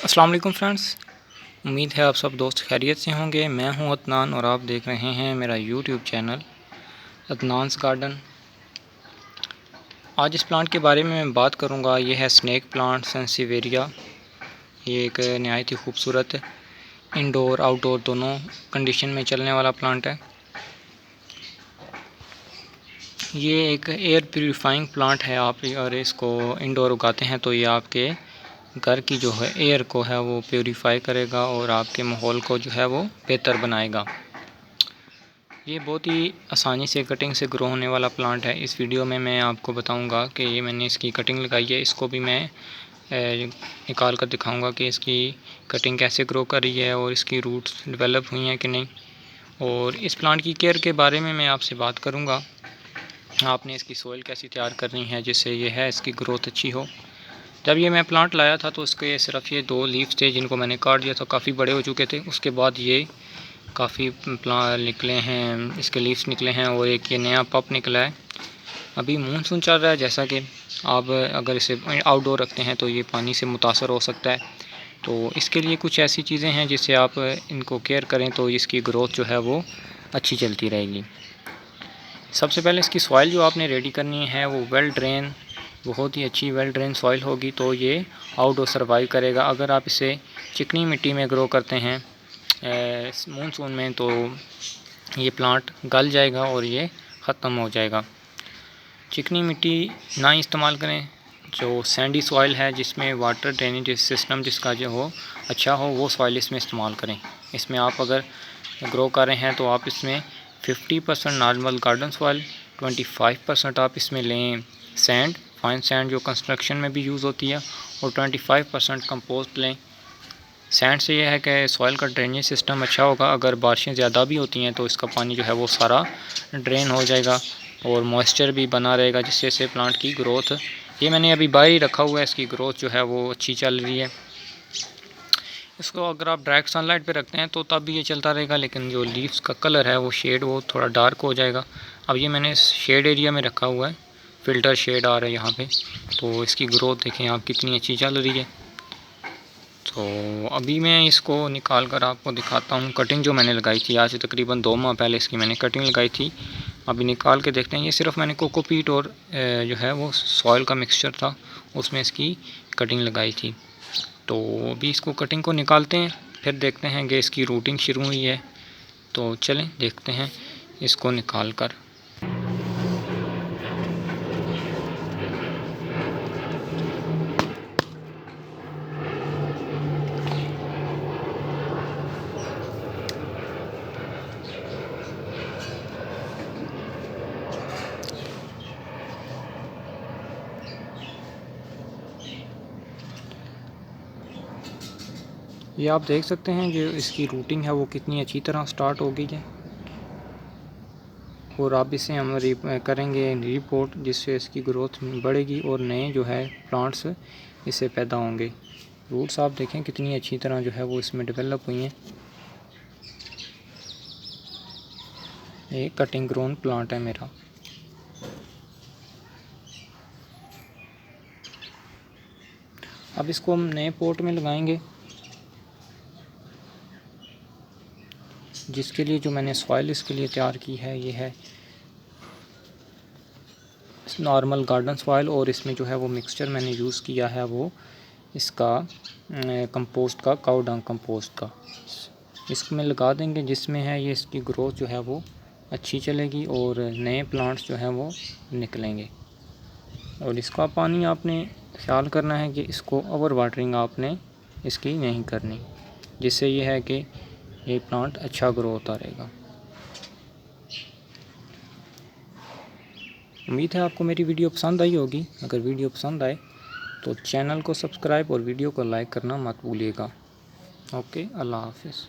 अस्सलाम वालेकुम फ्रेंड्स, उम्मीद है आप सब दोस्त खैरियत से होंगे। मैं हूं अदनान और आप देख रहे हैं मेरा यूट्यूब चैनल अदनान्स गार्डन। आज इस प्लांट के बारे में मैं बात करूंगा। ये है स्नेक प्लांट सेंसिवेरिया। ये एक नहायत ही खूबसूरत इंडोर आउटडोर दोनों कंडीशन में चलने वाला प्लांट है। ये एक एयर प्यूरीफाइंग प्लांट है। आप अगर इसको इंडोर उगाते हैं तो ये आपके घर की जो है एयर को है वो प्योरीफाई करेगा और आपके माहौल को जो है वो बेहतर बनाएगा। ये बहुत ही आसानी से कटिंग से ग्रो होने वाला प्लांट है। इस वीडियो में मैं आपको बताऊंगा कि ये मैंने इसकी कटिंग लगाई है। इसको भी मैं निकाल कर दिखाऊंगा कि इसकी कटिंग कैसे ग्रो कर रही है और इसकी रूट्स डेवलप हुई हैं कि नहीं। और इस प्लांट की केयर के बारे में मैं आपसे बात करूँगा। आपने इसकी सोइल कैसी तैयार करनी है जिससे ये है इसकी ग्रोथ अच्छी हो। जब ये मैं प्लांट लाया था तो उसके सिर्फ ये 2 लीव्स थे जिनको मैंने काट दिया था, काफ़ी बड़े हो चुके थे। उसके बाद ये काफ़ी प्लांट निकले हैं, इसके लीव्स निकले हैं और एक ये नया पप निकला है। अभी मानसून चल रहा है, जैसा कि आप अगर इसे आउटडोर रखते हैं तो ये पानी से मुतासर हो सकता है। तो इसके लिए कुछ ऐसी चीज़ें हैं जिससे आप इनको केयर करें तो इसकी ग्रोथ जो है वो अच्छी चलती रहेगी। सबसे पहले इसकी सॉइल जो आपने रेडी करनी है वो वेल ड्रेन, बहुत ही अच्छी वेल ड्रेन सॉइल होगी तो ये आउटडोर सर्वाइव करेगा। अगर आप इसे चिकनी मिट्टी में ग्रो करते हैं मानसून में तो ये प्लांट गल जाएगा और ये ख़त्म हो जाएगा। चिकनी मिट्टी ना इस्तेमाल करें। जो सैंडी सॉइल है जिसमें वाटर ड्रेनेज सिस्टम जिसका जो हो अच्छा हो वो सॉइल इसमें इस्तेमाल करें। इसमें आप अगर ग्रो कर रहे हैं तो आप इसमें 50% नॉर्मल गार्डन सॉइल, 25% आप इसमें लें सैंड, फाइन सैंड जो कंस्ट्रक्शन में भी यूज़ होती है, और 25% कंपोस्ट लें। सैंड से यह है कि सॉइल का ड्रेनेज सिस्टम अच्छा होगा। अगर बारिशें ज़्यादा भी होती हैं तो इसका पानी जो है वो सारा ड्रेन हो जाएगा और मॉइस्चर भी बना रहेगा जिससे से प्लांट की ग्रोथ, ये मैंने अभी बाहर ही रखा हुआ है, इसकी ग्रोथ जो है वो अच्छी चल रही है। इसको अगर आप डायरेक्ट सनलाइट पे रखते हैं तो तब भी ये चलता रहेगा, लेकिन जो लीव्स का कलर है वो शेड वो थोड़ा डार्क हो जाएगा। अब ये मैंने शेड एरिया में रखा हुआ है, फ़िल्टर शेड आ रहा है यहाँ पे, तो इसकी ग्रोथ देखें आप कितनी अच्छी चल रही है। तो अभी मैं इसको निकाल कर आपको दिखाता हूँ। कटिंग जो मैंने लगाई थी आज से तकरीबन 2 माह पहले इसकी मैंने कटिंग लगाई थी। अभी निकाल के देखते हैं। ये सिर्फ मैंने कोकोपीट और जो है वो सॉइल का मिक्सचर था उसमें इसकी कटिंग लगाई थी। तो अभी इसको कटिंग को निकालते हैं, फिर देखते हैं कि इसकी रूटिंग शुरू हुई है। तो चलें देखते हैं इसको निकाल कर। ये आप देख सकते हैं जो इसकी रूटिंग है वो कितनी अच्छी तरह स्टार्ट हो गई है और अब इसे हम करेंगे रिपोर्ट जिससे इसकी ग्रोथ बढ़ेगी और नए जो है प्लांट्स इससे पैदा होंगे। रूट्स आप देखें कितनी अच्छी तरह जो है वो इसमें डेवलप हुई हैं। ये कटिंग ग्रोन प्लांट है मेरा। अब इसको हम नए पोट में लगाएंगे, जिसके लिए जो मैंने सॉइल इसके लिए तैयार की है ये है नॉर्मल गार्डन सॉइल, और इसमें जो है वो मिक्सचर मैंने यूज़ किया है वो इसका कंपोस्ट का, काऊ डंग कंपोस्ट का। इसमें लगा देंगे जिसमें है ये इसकी ग्रोथ जो है वो अच्छी चलेगी और नए प्लांट्स जो हैं वो निकलेंगे। और इसका पानी आपने ख्याल करना है कि इसको ओवर वाटरिंग आपने इसकी नहीं करनी, जिससे ये है कि ये प्लांट अच्छा ग्रो होता रहेगा। उम्मीद है आपको मेरी वीडियो पसंद आई होगी। अगर वीडियो पसंद आए तो चैनल को सब्सक्राइब और वीडियो को लाइक करना मत भूलिएगा। ओके, अल्लाह हाफ़िज़।